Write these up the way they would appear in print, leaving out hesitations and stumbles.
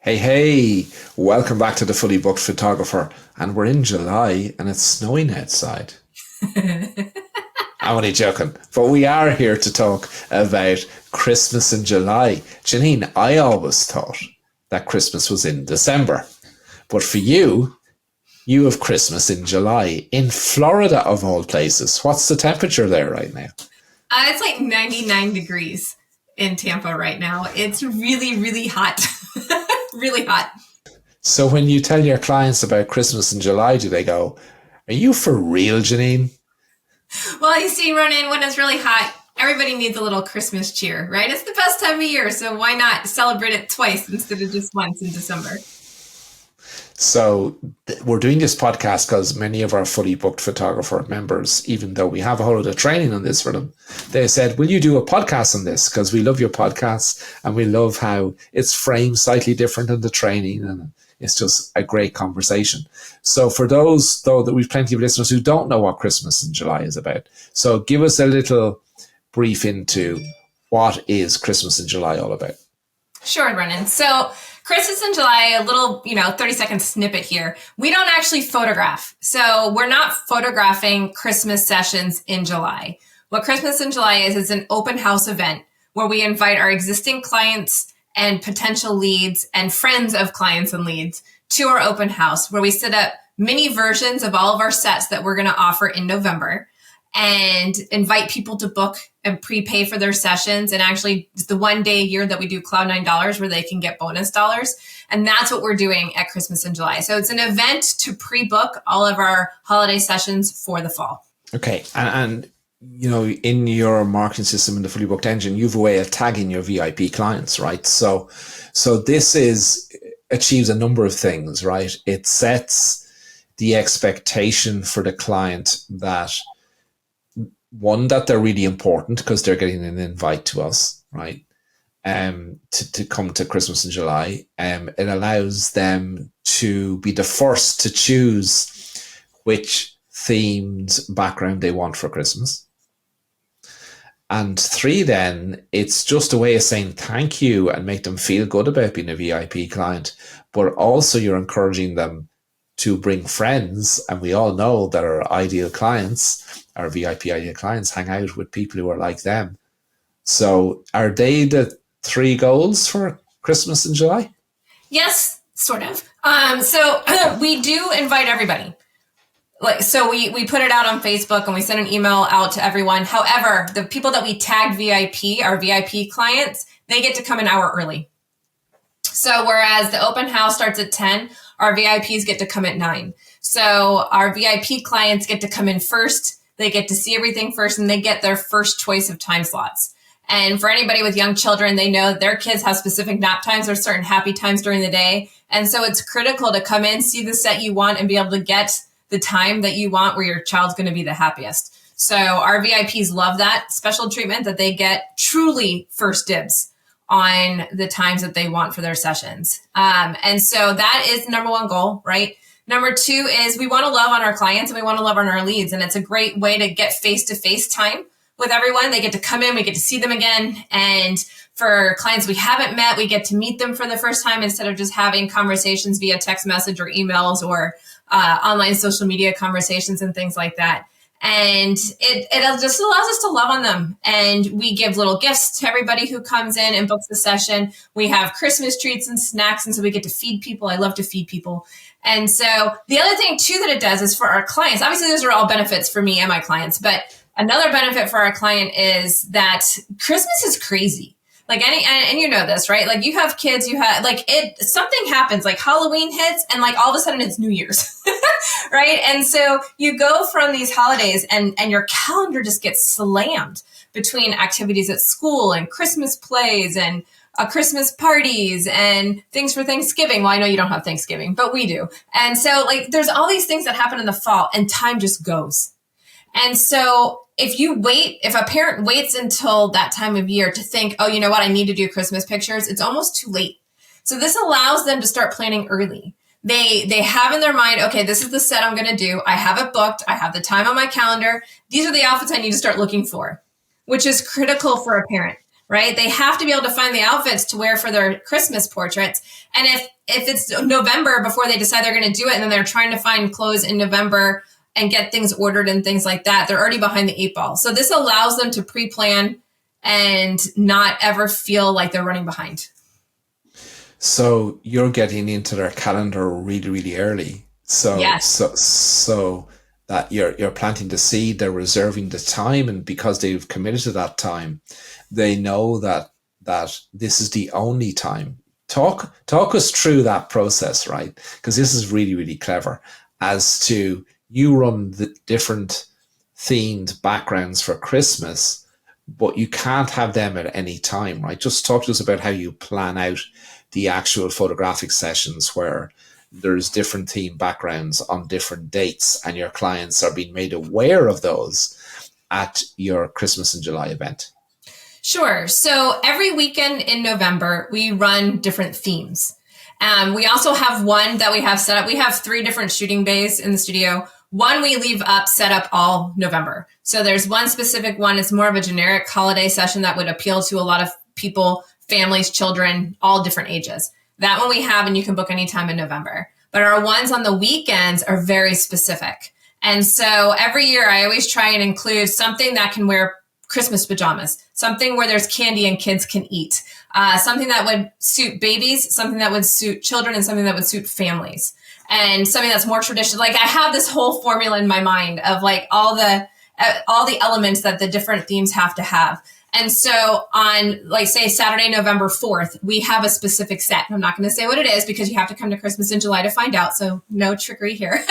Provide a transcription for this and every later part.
Hey, welcome back to the Fully Booked Photographer. And we're in July and it's snowing outside. I'm only joking. But we are here to talk about Christmas in July. Jeanine, I always thought that Christmas was in December. But for you have Christmas in July in Florida of all places. What's the temperature there right now? It's like 99 degrees in Tampa right now. It's really, really hot. Really hot. So when you tell your clients about Christmas in July, do they go, "Are you for real, Jeanine?" Well, you see, Ronan, when it's really hot, everybody needs a little Christmas cheer, right? It's the best time of year, so why not celebrate it twice instead of just once in December? So we're doing this podcast because many of our Fully Booked Photographer members, even though we have a whole lot of training on this for them, they said, will you do a podcast on this? Because we love your podcasts and we love how it's framed slightly different than the training, and it's just a great conversation. So for those, though, that we've plenty of listeners who don't know what Christmas in July is about. So give us a little brief into what is Christmas in July all about. Sure, Brennan. So Christmas in July, a little, 30-second snippet here. We don't actually photograph. So we're not photographing Christmas sessions in July. What Christmas in July is an open house event where we invite our existing clients and potential leads and friends of clients and leads to our open house, where we set up mini versions of all of our sets that we're going to offer in November, and invite people to book and prepay for their sessions. And actually, it's the one day a year that we do Cloud $9 where they can get bonus dollars. And that's what we're doing at Christmas in July. So it's an event to pre-book all of our holiday sessions for the fall. Okay. And in your marketing system in the Fully Booked engine, you have a way of tagging your VIP clients, right? So this achieves a number of things, right? It sets the expectation for the client that, one, that they're really important because they're getting an invite to us, right? To come to Christmas in July. It allows them to be the first to choose which themed background they want for Christmas. And 3, then, it's just a way of saying thank you and make them feel good about being a VIP client. But also you're encouraging them to bring friends. And we all know that our ideal clients, our VIP ideal clients, hang out with people who are like them. So are they the 3 goals for Christmas in July? Yes, sort of. So we do invite everybody. So we put it out on Facebook and we send an email out to everyone. However, the people that we tagged VIP, our VIP clients, they get to come an hour early. So whereas the open house starts at 10, our VIPs get to come at 9. So our VIP clients get to come in first. They get to see everything first, and they get their first choice of time slots. And for anybody with young children, they know their kids have specific nap times or certain happy times during the day. And so it's critical to come in, see the set you want, and be able to get the time that you want where your child's going to be the happiest. So our VIPs love that special treatment, that they get truly first dibs on the times that they want for their sessions. And so that is the number 1 goal, right? Number 2 is we want to love on our clients and we want to love on our leads. And it's a great way to get face-to-face time with everyone. They get to come in, we get to see them again. And for clients we haven't met, we get to meet them for the first time instead of just having conversations via text message or emails or online social media conversations and things like that. And it just allows us to love on them. And we give little gifts to everybody who comes in and books the session. We have Christmas treats and snacks. And so we get to feed people. I love to feed people. And so the other thing too that it does is for our clients, obviously those are all benefits for me and my clients, but another benefit for our client is that Christmas is crazy. And you know this, right? Like you have kids, something happens, like Halloween hits and like all of a sudden it's New Year's, right? And so you go from these holidays and your calendar just gets slammed between activities at school and Christmas plays and Christmas parties and things for Thanksgiving. Well, I know you don't have Thanksgiving, but we do. And so there's all these things that happen in the fall and time just goes. And so if a parent waits until that time of year to think, oh, you know what, I need to do Christmas pictures, it's almost too late. So this allows them to start planning early. They have in their mind, okay, this is the set I'm going to do. I have it booked. I have the time on my calendar. These are the outfits I need to start looking for, which is critical for a parent. right? They have to be able to find the outfits to wear for their Christmas portraits. And if it's November before they decide they're going to do it, and then they're trying to find clothes in November and get things ordered and things like that, they're already behind the 8 ball. So this allows them to pre-plan and not ever feel like they're running behind. So you're getting into their calendar really, really early. Yes. So that you're planting the seed, they're reserving the time, and because they've committed to that time, they know that this is the only time. Talk us through that process, right? Because this is really, really clever. As to, you run the different themed backgrounds for Christmas, but you can't have them at any time, right? Just talk to us about how you plan out the actual photographic sessions where there's different theme backgrounds on different dates, and your clients are being made aware of those at your Christmas in July event. Sure. So every weekend in November, we run different themes. We also have one that we have set up. We have 3 different shooting bays in the studio. One we leave up, set up all November. So there's one specific one. It's more of a generic holiday session that would appeal to a lot of people, families, children, all different ages. That one we have, and you can book anytime in November. But our ones on the weekends are very specific. And so every year I always try and include something that can wear Christmas pajamas, something where there's candy and kids can eat, something that would suit babies, something that would suit children, and something that would suit families, and something that's more traditional. Like, I have this whole formula in my mind of like all the elements that the different themes have to have. And so on, like, say, Saturday, November 4th, we have a specific set. I'm not going to say what it is because you have to come to Christmas in July to find out. So no trickery here.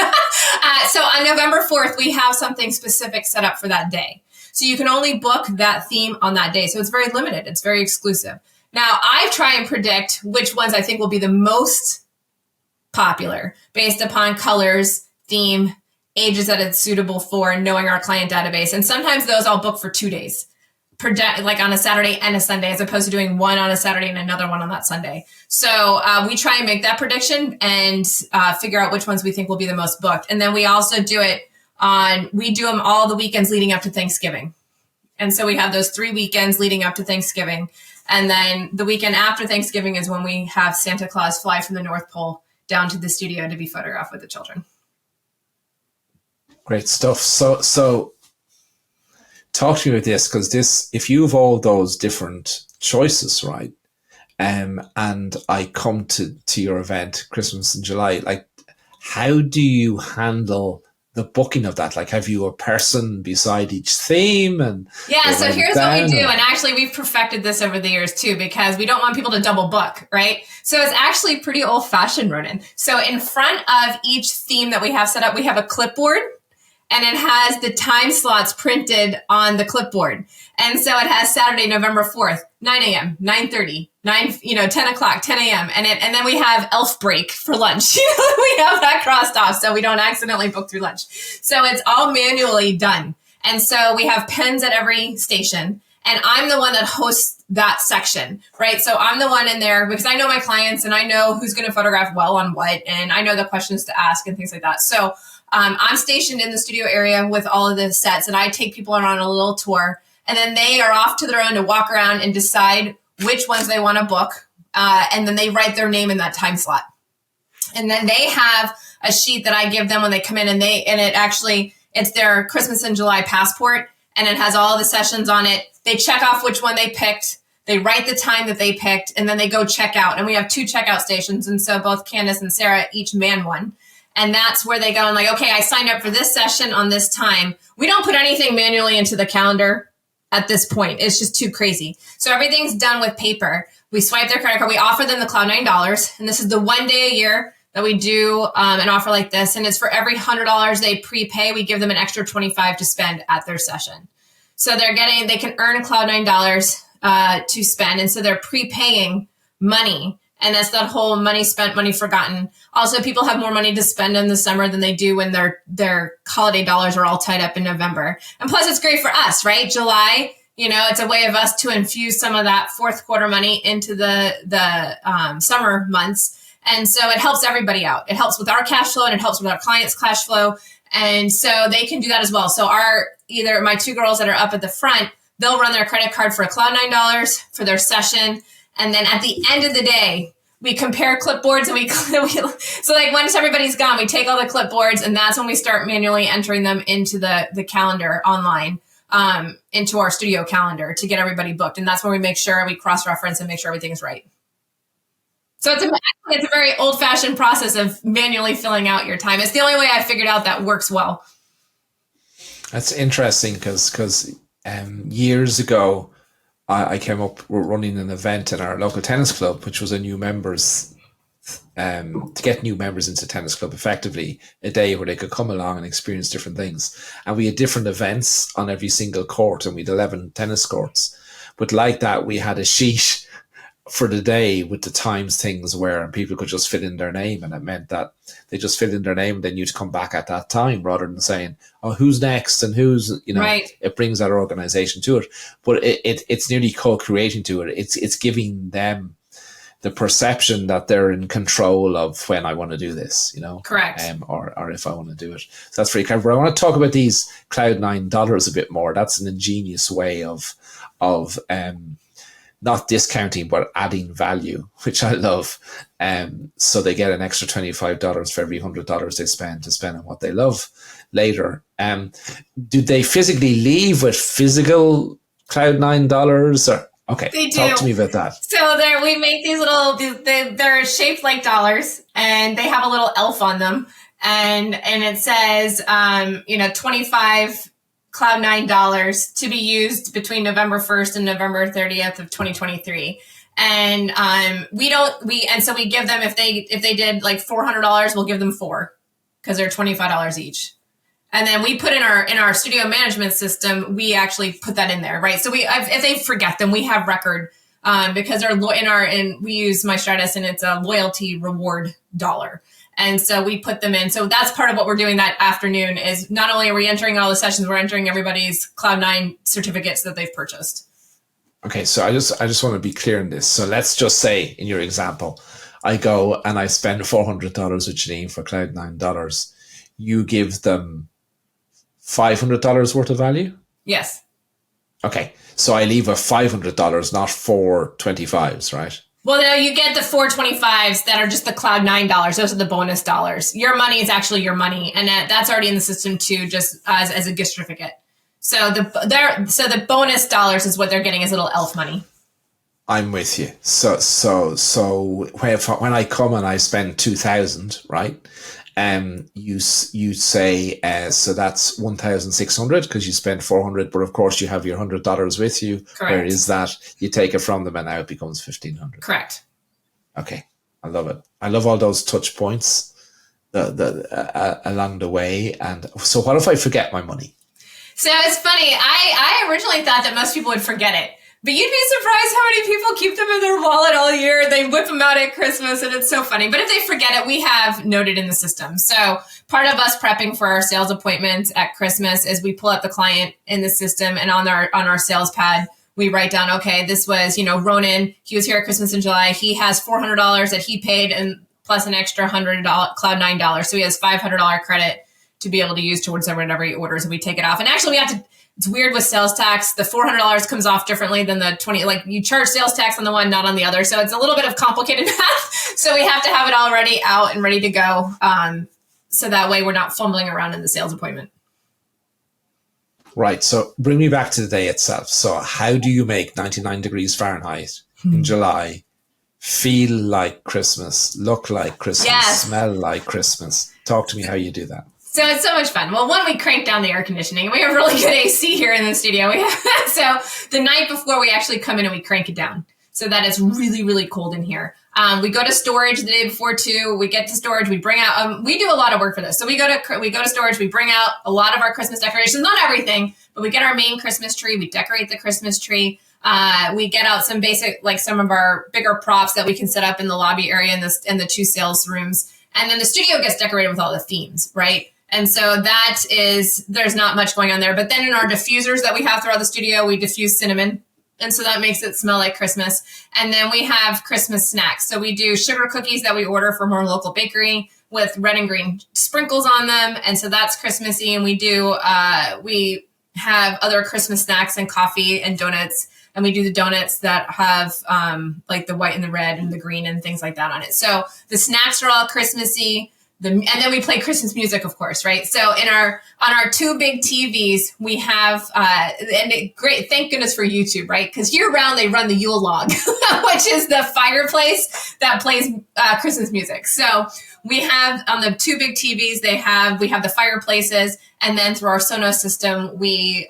So on November 4th, we have something specific set up for that day. So you can only book that theme on that day. So it's very limited. It's very exclusive. Now, I try and predict which ones I think will be the most popular based upon colors, theme, ages that it's suitable for, and knowing our client database. And sometimes those I'll book for 2 days, like on a Saturday and a Sunday, as opposed to doing one on a Saturday and another one on that Sunday. So we try and make that prediction and figure out which ones we think will be the most booked. And then we also do it we do them all the weekends leading up to Thanksgiving. And so we have those 3 weekends leading up to Thanksgiving. And then the weekend after Thanksgiving is when we have Santa Claus fly from the North Pole down to the studio to be photographed with the children. Great stuff. So talk to me about this, because if you have all those different choices, right? And I come to your event, Christmas in July, like, how do you handle the booking of that? Like, have you a person beside each theme? And yeah, so here's what we do. And actually, we've perfected this over the years too, because we don't want people to double book, right? So it's actually pretty old fashioned, Ronan. So in front of each theme that we have set up, we have a clipboard, and it has the time slots printed on the clipboard. And so it has Saturday, November 4th, 9 a.m., 9:30, 10 o'clock, 10 a.m. And then we have elf break for lunch. We have that crossed off so we don't accidentally book through lunch. So it's all manually done. And so we have pens at every station. And I'm the one that hosts that section, right? So I'm the one in there because I know my clients and I know who's going to photograph well on what. And I know the questions to ask and things like that. So I'm stationed in the studio area with all of the sets, and I take people on a little tour, and then they are off to their own to walk around and decide which ones they want to book. And then they write their name in that time slot. And then they have a sheet that I give them when they come in, and it's their Christmas in July passport, and it has all the sessions on it. They check off which one they picked. They write the time that they picked, and then they go check out. And we have 2 checkout stations. And so both Candace and Sarah each man one. And that's where they go and like, okay, I signed up for this session on this time. We don't put anything manually into the calendar at this point. It's just too crazy. So everything's done with paper. We swipe their credit card. We offer them the Cloud9 $9. And this is the one day a year that we do an offer like this. And it's for every $100 they prepay, we give them an extra $25 to spend at their session. So they can earn Cloud9 $9 to spend. And so they're prepaying money. And that's that whole money spent, money forgotten. Also, people have more money to spend in the summer than they do when their holiday dollars are all tied up in November. And plus, it's great for us, right? July, it's a way of us to infuse some of that fourth quarter money into the summer months. And so it helps everybody out. It helps with our cash flow, and it helps with our clients' cash flow. And so they can do that as well. So either my 2 girls that are up at the front, they'll run their credit card for a $9 for their session. And then at the end of the day, we compare clipboards and so like once everybody's gone, we take all the clipboards and that's when we start manually entering them into the calendar online, into our studio calendar to get everybody booked. And that's when we make sure we cross-reference and make sure everything is right. So it's a very old-fashioned process of manually filling out your time. It's the only way I figured out that works well. That's interesting because years ago, I came up running an event in our local tennis club, which was a new members, to get new members into tennis club, effectively a day where they could come along and experience different things. And we had different events on every single court, and we had 11 tennis courts. But like that, we had a sheet for the day with the times things where people could just fill in their name, and it meant that they just filled in their name and they knew to come back at that time rather than saying, oh, who's next and who's, Right. It brings that organization to it. But it's nearly co-creating to it. It's giving them the perception that they're in control of when I want to do this, Correct. Or if I want to do it. So that's very clever. I want to talk about these Cloud9 a bit more. That's an ingenious way of not discounting, but adding value, which I love. So they get an extra $25 for every $100 they spend to spend on what they love later. Do they physically leave with physical Cloud9 or? Okay, they do. Talk to me about that. So we make these they're shaped like dollars, and they have a little elf on them, and it says 25 Cloud9 to be used between November 1st and November 30th of 2023. And so we give them, if they did like $400, we'll give them 4 because they're $25 each. And then we put in our studio management system, we actually put that in there, right? So if they forget them, we have record, because we use My Stratus, and it's a loyalty reward dollar. And so we put them in. So that's part of what we're doing that afternoon is not only are we entering all the sessions, we're entering everybody's Cloud9 certificates that they've purchased. Okay, so I just want to be clear on this. So let's just say in your example, I go and I spend $400 with Jeanine for Cloud9. You give them $500 worth of value? Yes. Okay, so I leave with $500, not 425s, right? Well, no, you get the 425s that are just the Cloud9. Those are the bonus dollars. Your money is actually your money, and that's already in the system too, just as a gift certificate. So the bonus dollars is what they're getting as little elf money. I'm with you. So when I come and I spend 2,000, right? You say so that's 1,600 because you spend 400, but of course you have your $100 with you. Correct. Where is that? You take it from them, and now it becomes 1,500. Correct. Okay, I love it. I love all those touch points along the way. And so, what if I forget my money? So it's funny. I originally thought that most people would forget it. But you'd be surprised how many people keep them in their wallet all year. They whip them out at Christmas, and it's so funny. But if they forget it, we have noted in the system. So part of us prepping for our sales appointments at Christmas is we pull up the client in the system, and on our sales pad, we write down, okay, this was, Ronan. He was here at Christmas in July. He has $400 that he paid, and plus an extra $100 Cloud9. So he has $500 credit to be able to use towards whatever he orders, and we take it off. And actually, we have to. It's weird with sales tax. The $400 comes off differently than the 20. Like you charge sales tax on the one, not on the other. So it's a little bit of complicated math. So we have to have it already out and ready to go. So that way we're not fumbling around in the sales appointment. Right. So bring me back to the day itself. So how do you make 99 degrees Fahrenheit in July feel like Christmas, look like Christmas, yes, smell like Christmas? Talk to me how you do that. So it's so much fun. Well, one, we crank down the air conditioning. We have really good AC here in the studio. So the night before, we actually come in and we crank it down so that it's really, really cold in here. We go to storage the day before too. We get to storage. We bring out. We do a lot of work for this. So we go to storage. We bring out a lot of our Christmas decorations. Not everything, but we get our main Christmas tree. We decorate the Christmas tree. We get out some basic, like some of our bigger props that we can set up in the lobby area in the 2 sales rooms. And then the studio gets decorated with all the themes, right? And so there's not much going on there. But then in our diffusers that we have throughout the studio, we diffuse cinnamon. And so that makes it smell like Christmas. And then we have Christmas snacks. So we do sugar cookies that we order from our local bakery with red and green sprinkles on them. And so that's Christmassy. And we do, have other Christmas snacks and coffee and donuts. And we do the donuts that have like the white and the red and the green and things like that on it. So the snacks are all Christmassy. And then we play Christmas music, of course, right? So on our two big TVs, we have great. Thank goodness for YouTube, right? Because year round they run the Yule log, which is the fireplace that plays Christmas music. So we have on the two big TVs, we have the fireplaces, and then through our Sonos system, we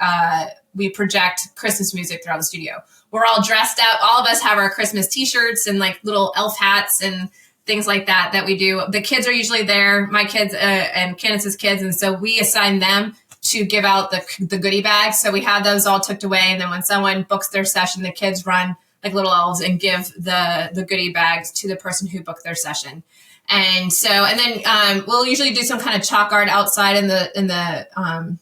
project Christmas music throughout the studio. We're all dressed up. All of us have our Christmas T-shirts and like little elf hats and things like that we do. The kids are usually there, my kids and Candace's kids, and so we assign them to give out the goodie bags. So we have those all tucked away, and then when someone books their session, the kids run like little elves and give the goodie bags to the person who booked their session. And so, and then we'll usually do some kind of chalk art outside in the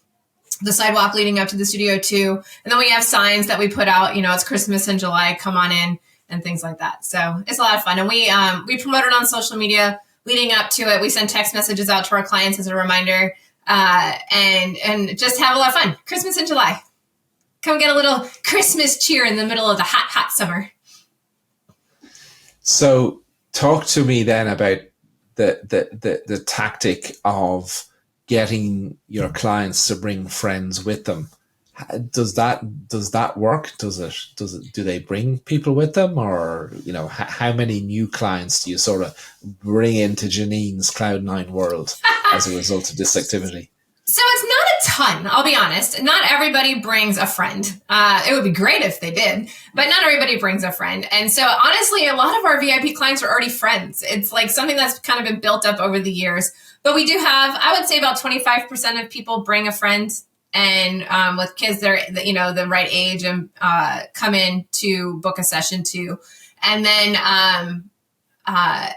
sidewalk leading up to the studio too. And then we have signs that we put out, it's Christmas in July, come on in, and things like that. So it's a lot of fun. And we promote it on social media leading up to it. We send text messages out to our clients as a reminder, and just have a lot of fun. Christmas in July. Come get a little Christmas cheer in the middle of the hot, hot summer. So talk to me then about the tactic of getting your clients to bring friends with them. Does that work? Do they bring people with them, or how many new clients do you sort of bring into Jeanine's Cloud9 world as a result of this activity? So it's not a ton, I'll be honest. Not everybody brings a friend. It would be great if they did, but not everybody brings a friend. And so honestly, a lot of our VIP clients are already friends. It's like something that's kind of been built up over the years. But we do have, I would say about 25% of people bring a friend, and with kids, they're the right age and come in to book a session too. And then and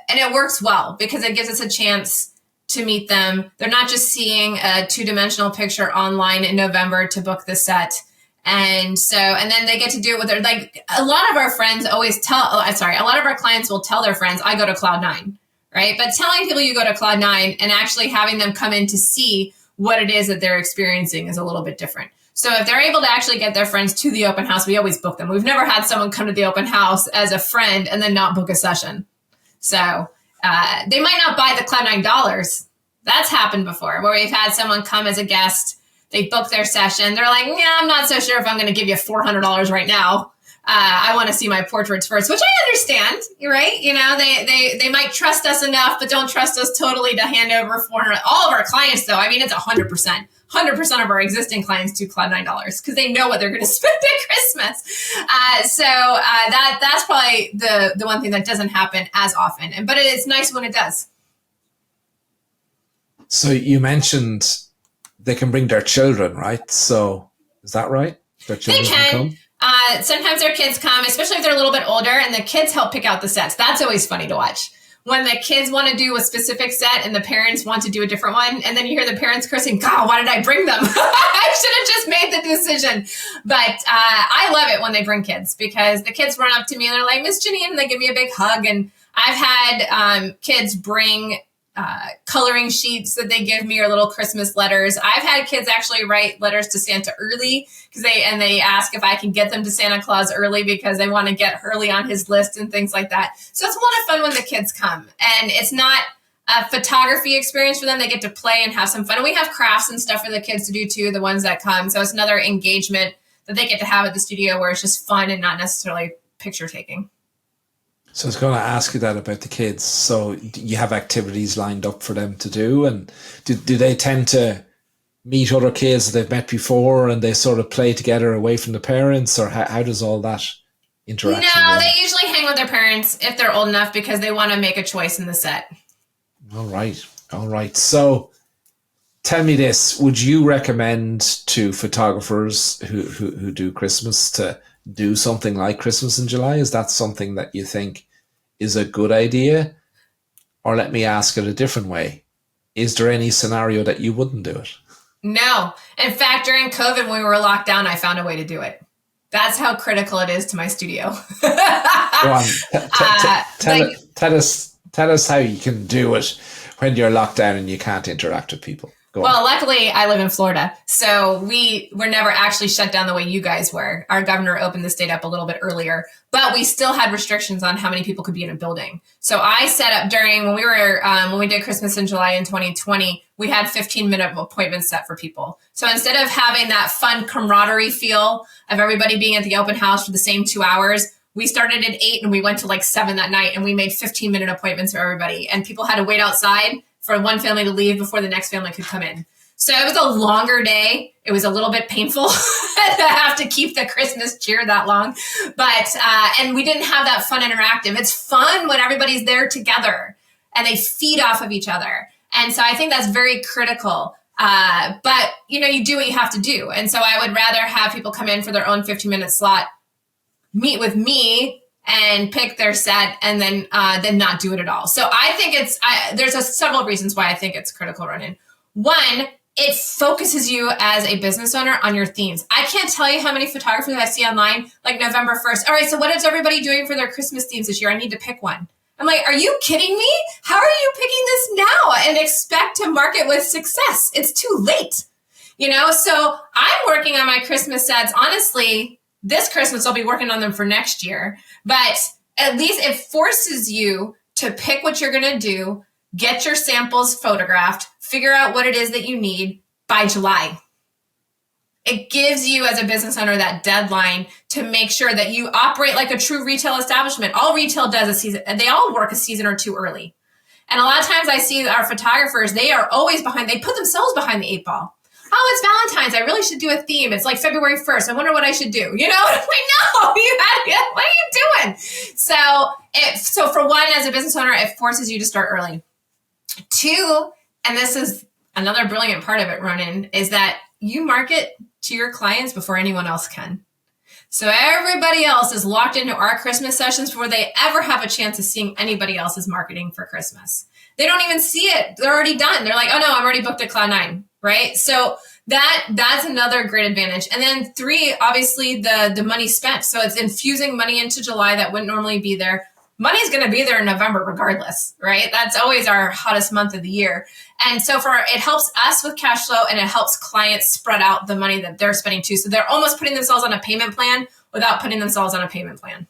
it works well because it gives us a chance to meet them. They're not just seeing a two-dimensional picture online in November to book the set. And so, and then they get to do it with their, like, a lot of our friends always a lot of our clients will tell their friends, I go to Cloud9, right? But telling people you go to Cloud9 and actually having them come in to see what it is that they're experiencing is a little bit different. So if they're able to actually get their friends to the open house, we always book them. We've never had someone come to the open house as a friend and then not book a session. So they might not buy the Cloud9 dollars. That's happened before, where we've had someone come as a guest. They book their session. They're like, yeah, I'm not so sure if I'm going to give you $400 right now. I want to see my portraits first, which I understand, right? They might trust us enough, but don't trust us totally to hand over 400. All of our clients, though, I mean, it's 100%. 100% of our existing clients do Cloud9 dollars because they know what they're going to spend at Christmas. That's probably the one thing that doesn't happen as often, but it's nice when it does. So you mentioned they can bring their children, right? So is that right? Their children can come? Sometimes their kids come, especially if they're a little bit older, and the kids help pick out the sets. That's always funny to watch. When the kids want to do a specific set and the parents want to do a different one, and then you hear the parents cursing, God, why did I bring them? I should have just made the decision. But I love it when they bring kids, because the kids run up to me and they're like, Miss Jeanine, and they give me a big hug. And I've had kids bring coloring sheets that they give me, or little Christmas letters. I've had kids actually write letters to Santa early because they ask if I can get them to Santa Claus early because they want to get early on his list and things like that. So it's a lot of fun when the kids come, and it's not a photography experience for them. They get to play and have some fun. And we have crafts and stuff for the kids to do too, the ones that come. So it's another engagement that they get to have at the studio where it's just fun and not necessarily picture taking. So I was going to ask you that about the kids. So you have activities lined up for them to do, and do they tend to meet other kids that they've met before and they sort of play together away from the parents, or how does all that interaction No, go? they usually hang with their parents if they're old enough because they want to make a choice in the set. All right. So tell me this, would you recommend to photographers who do Christmas to do something like Christmas in July? Is that something that you think is a good idea? Or let me ask it a different way. Is there any scenario that you wouldn't do it? No. In fact, during COVID, when we were locked down, I found a way to do it. That's how critical it is to my studio. Go on. Tell us how you can do it when you're locked down and you can't interact with people. Go on. Well, luckily I live in Florida, so we were never actually shut down the way you guys were. Our governor opened the state up a little bit earlier, but we still had restrictions on how many people could be in a building. So I set up during when we did Christmas in July in 2020, we had 15-minute appointments set for people. So instead of having that fun camaraderie feel of everybody being at the open house for the same 2 hours, we started at 8 and we went to like 7 that night, and we made 15-minute appointments for everybody, and people had to wait outside for one family to leave before the next family could come in. So it was a longer day. It was a little bit painful to have to keep the Christmas cheer that long. But, and we didn't have that fun interactive. It's fun when everybody's there together and they feed off of each other. And so I think that's very critical. But, you do what you have to do. And so I would rather have people come in for their own 15-minute slot, meet with me, and pick their set, and then not do it at all. So I think there's several reasons why I think it's critical run-in. One, it focuses you as a business owner on your themes. I can't tell you how many photographers I see online, like November 1st. All right, so what is everybody doing for their Christmas themes this year? I need to pick one. I'm like, are you kidding me? How are you picking this now and expect to market with success? It's too late. So I'm working on my Christmas sets. Honestly, this Christmas, I'll be working on them for next year, but at least it forces you to pick what you're going to do, get your samples photographed, figure out what it is that you need by July. It gives you as a business owner that deadline to make sure that you operate like a true retail establishment. All retail does a season, and they all work a season or two early. And a lot of times I see our photographers, they are always behind, they put themselves behind the 8 ball. Oh, it's Valentine's. I really should do a theme. It's like February 1st. I wonder what I should do. I'm like, no, what are you doing? So for one, as a business owner, it forces you to start early. 2, and this is another brilliant part of it, Ronan, is that you market to your clients before anyone else can. So everybody else is locked into our Christmas sessions before they ever have a chance of seeing anybody else's marketing for Christmas. They don't even see it. They're already done. They're like, oh no, I'm already booked at Cloud9. Right? So that's another great advantage. And then 3, obviously the money spent. So it's infusing money into July that wouldn't normally be there. Money's going to be there in November regardless, right? That's always our hottest month of the year. And so it helps us with cash flow, and it helps clients spread out the money that they're spending too. So they're almost putting themselves on a payment plan without putting themselves on a payment plan.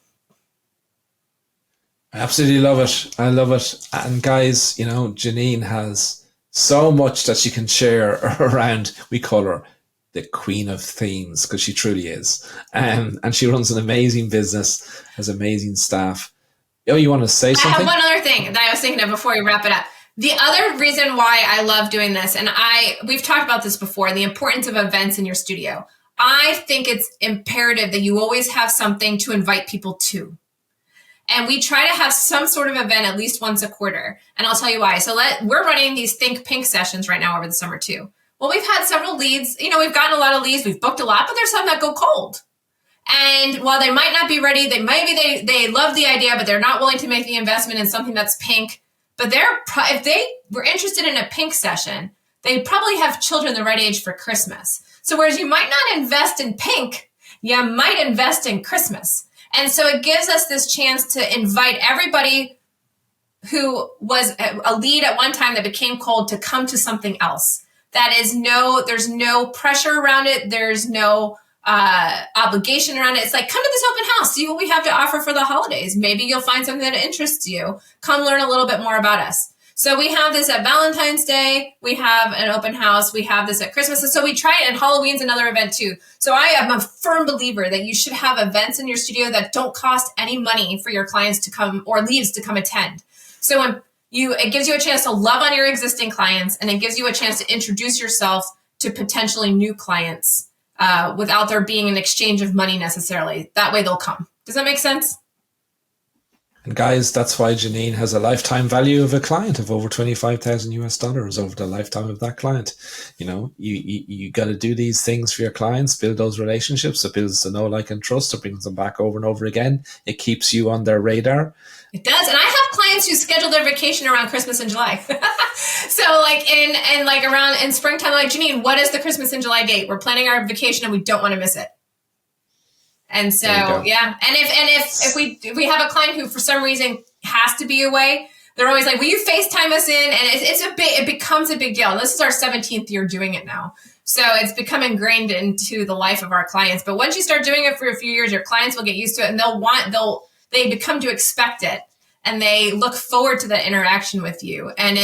I absolutely love it. I love it. And guys, Jeanine has so much that she can share around. We call her the queen of themes because she truly is. And she runs an amazing business, has amazing staff. Oh, you want to say something? I have one other thing that I was thinking of before we wrap it up. The other reason why I love doing this, and we've talked about this before, the importance of events in your studio. I think it's imperative that you always have something to invite people to. And we try to have some sort of event at least once a quarter. And I'll tell you why. So we're running these Think Pink sessions right now over the summer too. Well, we've had several leads. We've gotten a lot of leads. We've booked a lot, but there's some that go cold. And while they might not be ready, they love the idea, but they're not willing to make the investment in something that's pink. But if they were interested in a pink session, they probably have children the right age for Christmas. So whereas you might not invest in pink, you might invest in Christmas. And so it gives us this chance to invite everybody who was a lead at one time that became cold to come to something else. There's no pressure around it. There's no obligation around it. It's like, come to this open house, see what we have to offer for the holidays. Maybe you'll find something that interests you. Come learn a little bit more about us. So we have this at Valentine's Day. We have an open house. We have this at Christmas. And so we try it, and Halloween's another event too. So I am a firm believer that you should have events in your studio that don't cost any money for your clients to come or leads to come attend. So it gives you a chance to love on your existing clients, and it gives you a chance to introduce yourself to potentially new clients without there being an exchange of money necessarily. That way they'll come. Does that make sense? And guys, that's why Jeanine has a lifetime value of a client of over $25,000 over the lifetime of that client. You got to do these things for your clients, build those relationships. It builds the know, like, and trust. It brings them back over and over again. It keeps you on their radar. It does. And I have clients who schedule their vacation around Christmas and July. So like in springtime, like, Jeanine, what is the Christmas and July date? We're planning our vacation and we don't want to miss it. And so, yeah. And if we have a client who for some reason has to be away, They're always like, will you FaceTime us in? And it becomes a big deal. And this is our 17th year doing it now. So it's become ingrained into the life of our clients. But once you start doing it for a few years, your clients will get used to it, and they become to expect it, and they look forward to the interaction with you. And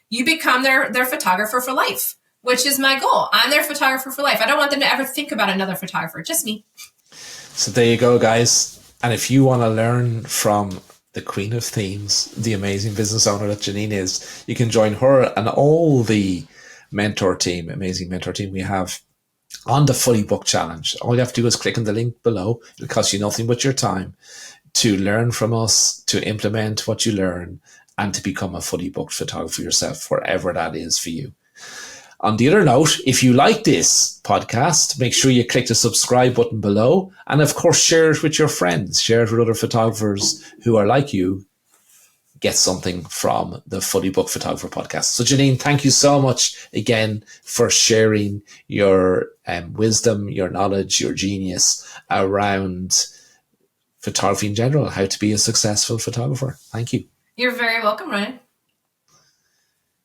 you become their photographer for life, which is my goal. I'm their photographer for life. I don't want them to ever think about another photographer, just me. So there you go, guys. And if you want to learn from the queen of themes, the amazing business owner that Jeanine is, you can join her and all the amazing mentor team we have on the Fully Booked Challenge. All you have to do is click on the link below. It'll cost you nothing but your time to learn from us, to implement what you learn, and to become a fully booked photographer yourself, wherever that is for you. On the other note, if you like this podcast, make sure you click the subscribe button below. And of course, share it with your friends. Share it with other photographers who are like you, get something from the Fully Booked Photographer podcast. So Jeanine, thank you so much again for sharing your wisdom, your knowledge, your genius around photography in general, how to be a successful photographer. Thank you. You're very welcome, Ryan.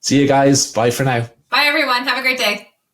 See you guys. Bye for now. Bye, everyone. Have a great day.